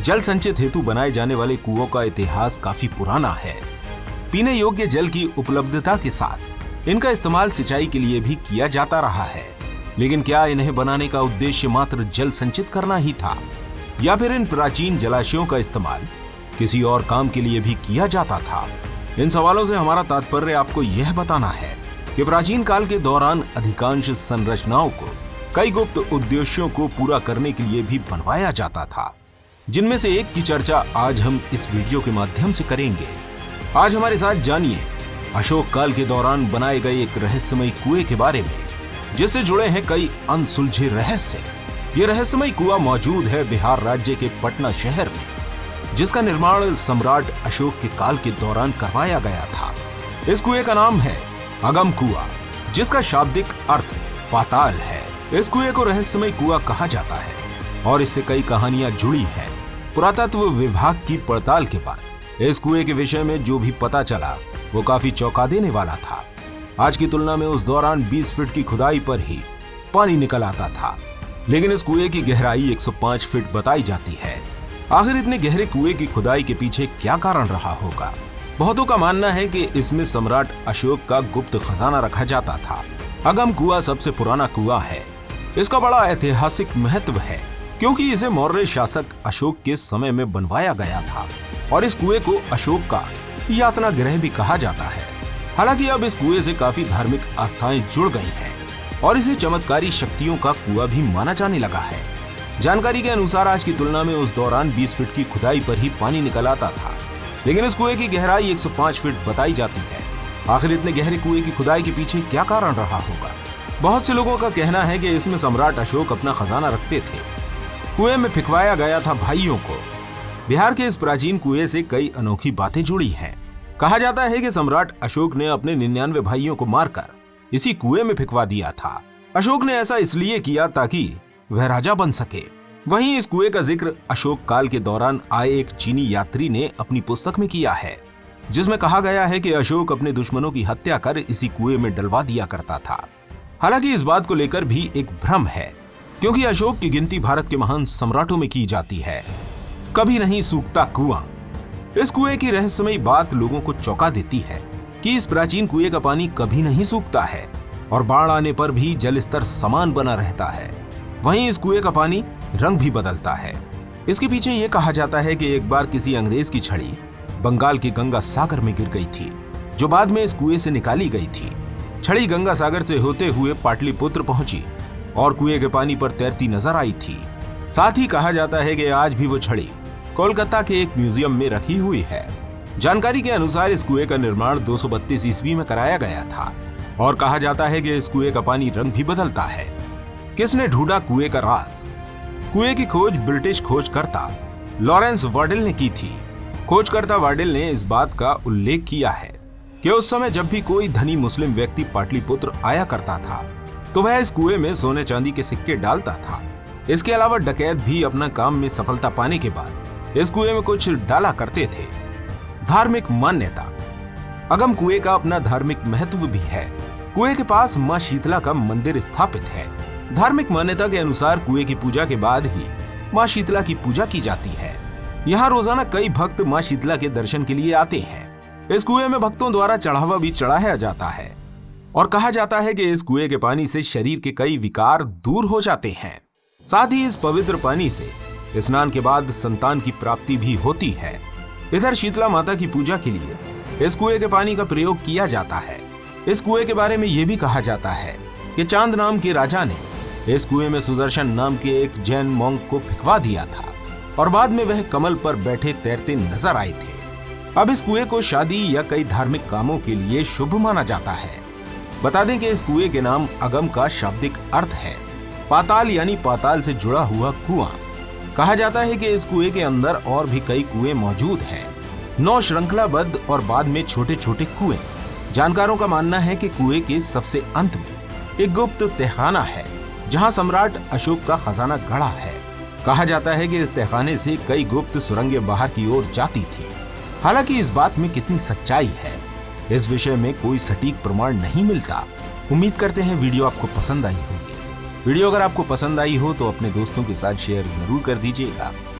जल संचित हेतु बनाए जाने वाले कुओं का इतिहास काफी पुराना है। पीने योग्य जल की उपलब्धता के साथ इनका इस्तेमाल सिंचाई के लिए भी किया जाता रहा है। लेकिन क्या इन्हें बनाने का उद्देश्य मात्र जल संचित करना ही था, या फिर इन प्राचीन जलाशयों का इस्तेमाल किसी और काम के लिए भी किया जाता था? इन सवालों से हमारा तात्पर्य आपको यह बताना है कि प्राचीन काल के दौरान अधिकांश संरचनाओं को कई गुप्त उद्देश्यों को पूरा करने के लिए भी बनवाया जाता था, जिनमें से एक की चर्चा आज हम इस वीडियो के माध्यम से करेंगे। आज हमारे साथ जानिए अशोक काल के दौरान बनाए गए एक रहस्यमयी कुएं के बारे में, जिससे जुड़े हैं कई अनसुलझे रहस्य। ये रहस्यमयी कुआं मौजूद है बिहार राज्य के पटना शहर में, जिसका निर्माण सम्राट अशोक के काल के दौरान करवाया गया था। इस कुएं का नाम है अगम कुआं, जिसका शाब्दिक अर्थ पाताल है। इस कुएं को रहस्यमयी कुआं कहा जाता है और इससे कई कहानियां जुड़ी हैं। पुरातत्व विभाग की पड़ताल के बाद इस कुएं के विषय में जो भी पता चला वो काफी चौंका देने वाला था। आज की तुलना में उस दौरान 20 फीट की खुदाई पर ही पानी निकल आता था, लेकिन इस कुएं की गहराई 105 फीट बताई जाती है। आखिर इतने गहरे कुएं की खुदाई के पीछे क्या कारण रहा होगा? बहुतों का मानना है कि इसमें सम्राट अशोक का गुप्त खजाना रखा जाता था। अगम कुआं सबसे पुराना कुआं है। इसका बड़ा ऐतिहासिक महत्व है क्योंकि इसे मौर्य शासक अशोक के समय में बनवाया गया था और इस कुएं को अशोक का यातना गृह भी कहा जाता है। हालांकि अब इस कुएं से काफी धार्मिक आस्थाएं जुड़ गई हैं और इसे चमत्कारी शक्तियों का कुआं भी माना जाने लगा है। जानकारी के अनुसार आज की तुलना में उस दौरान 20 फीट की खुदाई पर ही पानी निकल आता था, लेकिन इस कुएं की गहराई 105 फीट बताई जाती है। आखिर इतने गहरे कुएं की खुदाई के पीछे क्या कारण रहा होगा? बहुत से लोगों का कहना है कि इसमें सम्राट अशोक अपना खजाना रखते थे। कुएं में फिकवाया गया था भाइयों को। बिहार के इस प्राचीन कुएं से कई अनोखी बातें जुड़ी हैं। कहा जाता है कि सम्राट अशोक ने अपने 99 भाइयों को मारकर इसी कुएं में फिकवा दिया था। अशोक ने ऐसा इसलिए किया ताकि वह राजा बन सके। वहीं इस कुएं का जिक्र अशोक काल के दौरान आए एक चीनी यात्री ने अपनी पुस्तक में किया है, जिसमें कहा गया है कि अशोक अपने दुश्मनों की हत्या कर इसी कुएं में डलवा दिया करता था। हालांकि इस बात को लेकर भी एक भ्रम है, क्योंकि अशोक की गिनती भारत के महान सम्राटों में की जाती है। कभी नहीं सूखता कुआं। इस कुएं की रहस्यमयी बात लोगों को चौंका देती है कि इस प्राचीन कुएं का पानी कभी नहीं सूखता है और बाढ़ आने पर भी जल स्तर समान बना रहता है। वहीं इस कुएं का पानी रंग भी बदलता है। इसके पीछे यह कहा जाता है कि एक बार किसी अंग्रेज की छड़ी बंगाल के गंगा सागर में गिर गई थी, जो बाद में इस कुएं से निकाली गई थी। छड़ी गंगा सागर से होते हुए पाटलिपुत्र पहुंची और कुएं के पानी पर तैरती नजर आई थी। साथ ही कहा जाता है कि आज भी वो छड़ी कोलकाता के एक म्यूजियम में रखी हुई है। जानकारी के अनुसार इस कुएं का निर्माण 232 ईस्वी में कराया गया था और कहा जाता है कि इस कुएं का पानी रंग भी बदलता है। किसने ढूंढा कुएं का राज? कुएं की खोज ब्रिटिश खोजकर्ता लॉरेंस वार्डेल ने की थी। खोजकर्ता वार्डेल ने इस बात का उल्लेख किया है कि उस समय जब भी कोई धनी मुस्लिम व्यक्ति पाटलिपुत्र आया करता था तो वह इस कुएं में सोने चांदी के सिक्के डालता था। इसके अलावा डकैत भी अपना काम में सफलता पाने के बाद इस कुएं में कुछ डाला करते थे। धार्मिक मान्यता। अगम कुएं का अपना धार्मिक महत्व भी है। कुएं के पास मां शीतला का मंदिर स्थापित है। धार्मिक मान्यता के अनुसार कुएं की पूजा के बाद ही मां शीतला की पूजा की जाती है। यहाँ रोजाना कई भक्त मां शीतला के दर्शन के लिए आते हैं। इस कुएं में भक्तों द्वारा चढ़ावा भी चढ़ाया जाता है और कहा जाता है कि इस कुएं के पानी से शरीर के कई विकार दूर हो जाते हैं। साथ ही इस पवित्र पानी से स्नान के बाद संतान की प्राप्ति भी होती है। इधर शीतला माता की पूजा के लिए इस कुएं के पानी का प्रयोग किया जाता है। इस कुएं के बारे में यह भी कहा जाता है कि चांद नाम के राजा ने इस कुएं में सुदर्शन नाम के एक जैन मॉन्क को फिकवा दिया था और बाद में वह कमल पर बैठे तैरते नजर आए थे। अब इस कुएं को शादी या कई धार्मिक कामों के लिए शुभ माना जाता है। बता दें कि इस कुएं के नाम अगम का शाब्दिक अर्थ है पाताल, यानी पाताल से जुड़ा हुआ कुआं। कहा जाता है कि इस कुएं के अंदर और भी कई कुएं मौजूद हैं, 9 श्रृंखलाबद्ध और बाद में छोटे छोटे कुएं। जानकारों का मानना है कि कुएं के सबसे अंत में एक गुप्त तहखाना है जहां सम्राट अशोक का खजाना गड़ा है। कहा जाता है कि इस तहखाने से कई गुप्त सुरंगें बाहर की ओर जाती थी। हालांकि इस बात में कितनी सच्चाई है, इस विषय में कोई सटीक प्रमाण नहीं मिलता। उम्मीद करते हैं वीडियो आपको पसंद आई होगी। वीडियो अगर आपको पसंद आई हो तो अपने दोस्तों के साथ शेयर जरूर कर दीजिएगा।